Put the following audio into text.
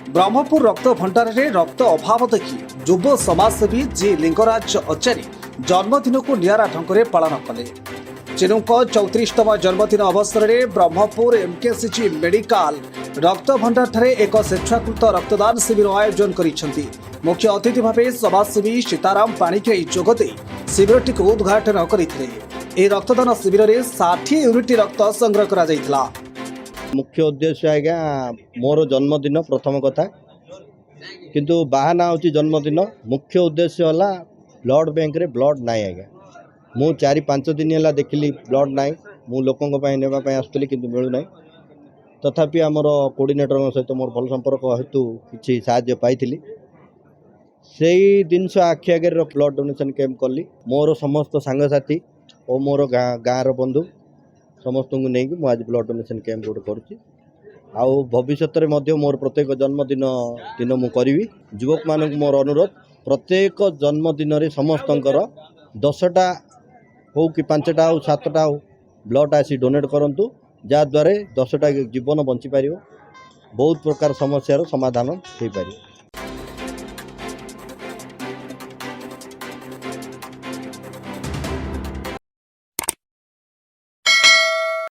ब्रह्मपुर रक्त भंडार में रक्त अभाव देखि युव समाजसेवी जी लिंगराज आचार्य जन्मदिन को निरा ढंग से पालन कले। चिनुक 34तम जन्मदिन अवसर में ब्रह्मपुर एमकेसीजी मेडिकल रक्त भंडार ठारे एक स्वेच्छाकृत रक्तदान शिविर आयोजन करिसेंती। मुख्य अतिथि भाव समाजसेवी सीताराम पाणिग्राही जोगदे शिविरटी को उद्घाटन करते। यह रक्तदान शिविर में 60 यूनिट रक्त संग्रह करा जायतिला। मुख्य उद्देश्य आज्ञा मोर जन्मदिन प्रथम कथा किंतु बाहाना होची जन्मदिन। मुख्य उद्देश्य है ब्लड बैंक रे ब्लड नाई आज्ञा मु 4-5 दिन है देखिली ब्लड नाई मु लोकों नापी आसुली कि मिलू ना। तथापि आमर कोऑर्डिनेटर सहित मोर भल संपर्क हेतु किसी साहाय्य पाई से जिनस आखि आगे ब्लड डोनेशन कैंप कली। मोर समस्त सांगसाथी और मोर गाँव बंधु समस्त को लेकिन मुझे आज ब्लड डोनेशन कैंप गोटे करुँची। आउ भविष्य में मोर प्रत्येक जन्मदिन मु करी। युवक मान मोर अनुरोध प्रत्येक जन्मदिन रे समस्तंकर 10टा हो कि 5टा हो 7टा हो ब्लड आसी डोनेट करंतु जहाँद्वारा 10टा जीवन बंची पार बहुत प्रकार समस्यार समाधान हो पार।